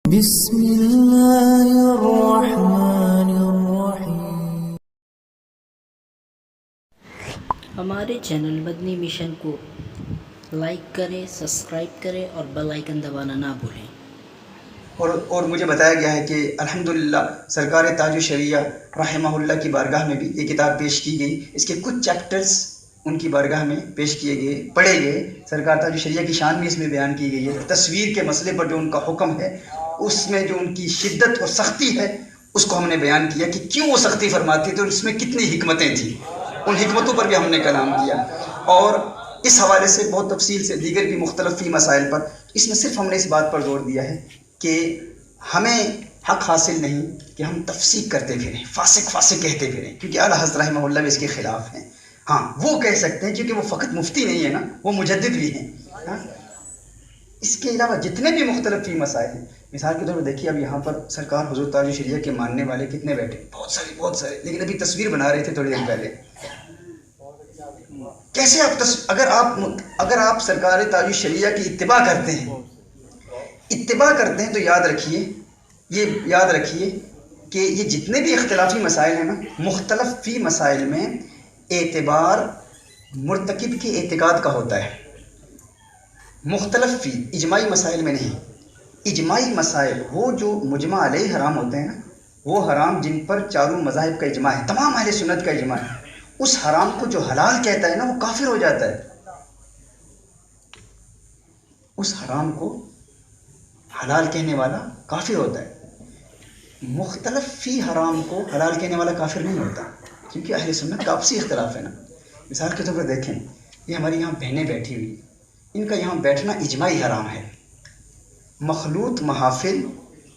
بسم اللہ الرحمن الرحیم۔ ہمارے چینل مدنی مشن کو لائک کریں، سبسکرائب کریں اور بیل آئیکن دبانا نہ بھولیں۔ اور مجھے بتایا گیا ہے کہ الحمدللہ سرکار تاج الشریعہ رحمہ اللہ کی بارگاہ میں بھی یہ کتاب پیش کی گئی۔ اس کے کچھ چیپٹرز ان کی بارگاہ میں پیش کیے گئے، پڑھے گئے۔ سرکار تاج الشریعہ کی شان بھی اس میں بیان کی گئی ہے۔ تصویر کے مسئلے پر جو ان کا حکم ہے، اس میں جو ان کی شدت اور سختی ہے، اس کو ہم نے بیان کیا کہ کیوں وہ سختی فرماتی تھی اور اس میں کتنی حکمتیں تھیں۔ ان حکمتوں پر بھی ہم نے کلام کیا، اور اس حوالے سے بہت تفصیل سے دیگر بھی مختلف فی مسائل پر اس میں صرف ہم نے اس بات پر زور دیا ہے کہ ہمیں حق حاصل نہیں کہ ہم تفسیق کرتے پھریں، فاسق کہتے پھریں، کیونکہ اعلیٰ حضرت رحمہ اللہ بھی اس کے خلاف ہیں۔ ہاں، وہ کہہ سکتے ہیں کیونکہ وہ فقط مفتی نہیں ہے نا، وہ مجدد بھی ہیں۔ ہاں، اس کے علاوہ جتنے بھی مختلف فی مسائل ہیں، مثال کے طور پر دیکھیے اب یہاں پر سرکار حضور تاج الشریعہ کے ماننے والے کتنے بیٹھے، بہت سارے، لیکن ابھی تصویر بنا رہے تھے تھوڑی دیر پہلے۔ کیسے اگر آپ سرکار تاج الشریعہ کی اتباع کرتے ہیں تو یاد رکھیے کہ یہ جتنے بھی اختلافی مسائل ہیں نا، مختلف فی مسائل میں اعتبار مرتکب کے اعتقاد کا ہوتا ہے، مختلف فی، اجماعی مسائل میں نہیں۔ اجماعی مسائل وہ جو مجمع علیہ حرام ہوتے ہیں نا، وہ حرام جن پر چاروں مذاہب کا اجماع ہے، تمام اہل سنت کا اجماع ہے، اس حرام کو جو حلال کہتا ہے نا، وہ کافر ہو جاتا ہے۔ اس حرام کو حلال کہنے والا کافر ہوتا ہے۔ مختلف فی حرام کو حلال کہنے والا کافر نہیں ہوتا، کیونکہ اہل سنت کا آپسی اختلاف ہے نا۔ مثال کے طور پر دیکھیں، یہ ہماری یہاں بہنیں بیٹھی ہوئی، ان کا یہاں بیٹھنا اجماعی حرام ہے۔ مخلوط محافل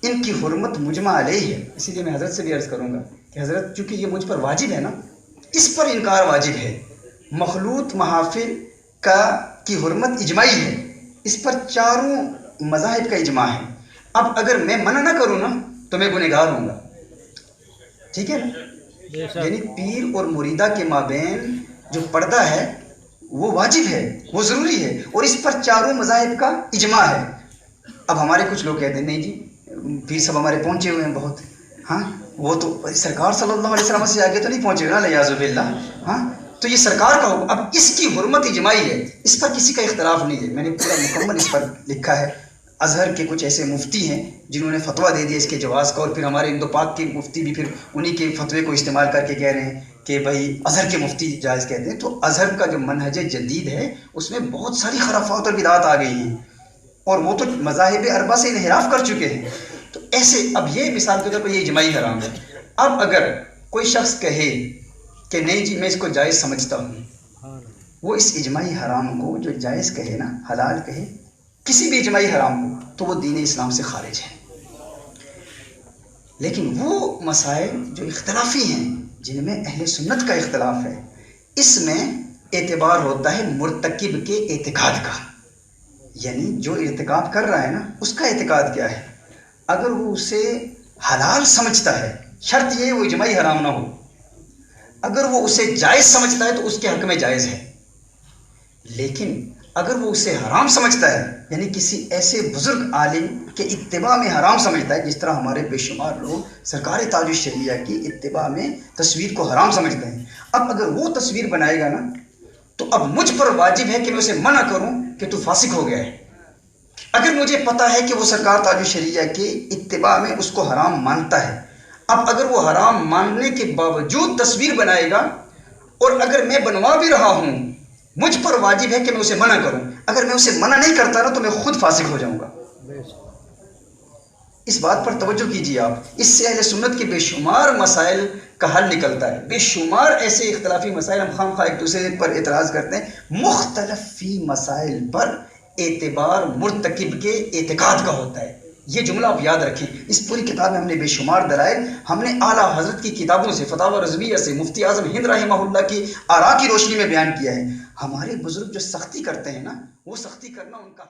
ان کی حرمت مجمع علیہ ہے، اسی لیے میں حضرت سے بھی عرض کروں گا کہ حضرت چونکہ یہ مجھ پر واجب ہے نا، اس پر انکار واجب ہے۔ مخلوط محافل کی حرمت اجماعی ہے، اس پر چاروں مذاہب کا اجماع ہے۔ اب اگر میں منع نہ کروں نا تو میں گنہگار ہوں گا، ٹھیک ہے نا؟ یعنی پیر اور مریدہ کے مابین جو پردہ ہے وہ واجب ہے، وہ ضروری ہے، اور اس پر چاروں مذاہب کا اجماع ہے۔ اب ہمارے کچھ لوگ کہتے ہیں نہیں جی، پیر صاحب ہمارے پہنچے ہوئے ہیں بہت، ہاں وہ تو سرکار صلی اللہ علیہ وسلم سے آگے تو نہیں پہنچے ہوئے نا، لیاذ باللہ۔ ہاں، تو یہ سرکار کا حکم، اب اس کی حرمت اجماعی ہے، اس پر کسی کا اختلاف نہیں ہے۔ میں نے پورا مکمل اس پر لکھا ہے۔ ازہر کے کچھ ایسے مفتی ہیں جنہوں نے فتویٰ دے دیا اس کے جواز کا، اور پھر ہمارے ہندو پاک کے مفتی بھی پھر انہی کے فتوے کو استعمال کر کے کہہ رہے ہیں کہ بھائی ازہر کے مفتی جائز کہتے ہیں۔ تو ازہر کا جو منہج جدید ہے اس میں بہت ساری خرافات اور بدعات آ گئی ہیں، اور وہ تو مذاہب اربعہ سے انحراف کر چکے ہیں۔ تو ایسے اب یہ مثال کے طور پر یہ اجماعی حرام ہے۔ اب اگر کوئی شخص کہے کہ نہیں جی میں اس کو جائز سمجھتا ہوں، وہ اس اجماعی حرام کو جو جائز کہے نا، حلال کہے، کسی بھی اجماعی حرام کو، تو وہ دین اسلام سے خارج ہے۔ لیکن وہ مسائل جو اختلافی ہیں، جن میں اہل سنت کا اختلاف ہے، اس میں اعتبار ہوتا ہے مرتکب کے اعتقاد کا، یعنی جو ارتکاب کر رہا ہے نا اس کا اعتقاد کیا ہے۔ اگر وہ اسے حلال سمجھتا ہے، شرط یہ وہ اجماعی حرام نہ ہو، اگر وہ اسے جائز سمجھتا ہے تو اس کے حق میں جائز ہے۔ لیکن اگر وہ اسے حرام سمجھتا ہے، یعنی کسی ایسے بزرگ عالم کے اتباع میں حرام سمجھتا ہے، جس طرح ہمارے بے شمار لوگ سرکار تاج الشریعہ کی اتباع میں تصویر کو حرام سمجھتے ہیں، اب اگر وہ تصویر بنائے گا نا تو اب مجھ پر واجب ہے کہ میں اسے منع کروں کہ تو فاسق ہو گیا ہے۔ اگر مجھے پتا ہے کہ وہ سرکار تاج الشریعہ کے اتباع میں اس کو حرام مانتا ہے، اب اگر وہ حرام ماننے کے باوجود تصویر بنائے گا، اور اگر میں بنوا بھی رہا ہوں، مجھ پر واجب ہے کہ میں اسے منع کروں۔ اگر میں اسے منع نہیں کرتا نا تو میں خود فاسق ہو جاؤں گا۔ اس بات پر توجہ کیجیے آپ، اس سے اہل سنت کے بے شمار مسائل کا حل نکلتا ہے۔ بے شمار ایسے اختلافی مسائل ہم خام خواہ ایک دوسرے پر اعتراض کرتے ہیں، مختلف فی مسائل پر اعتبار مرتکب کے اعتقاد کا ہوتا ہے۔ یہ جملہ آپ یاد رکھیں۔ اس پوری کتاب میں ہم نے بے شمار دلائل ہم نے اعلیٰ حضرت کی کتابوں سے، فتاوی رضویہ سے، مفتی اعظم ہند رحمہ اللہ کی آراء کی روشنی میں بیان کیا ہے۔ ہمارے بزرگ جو سختی کرتے ہیں نا، وہ سختی کرنا ان کا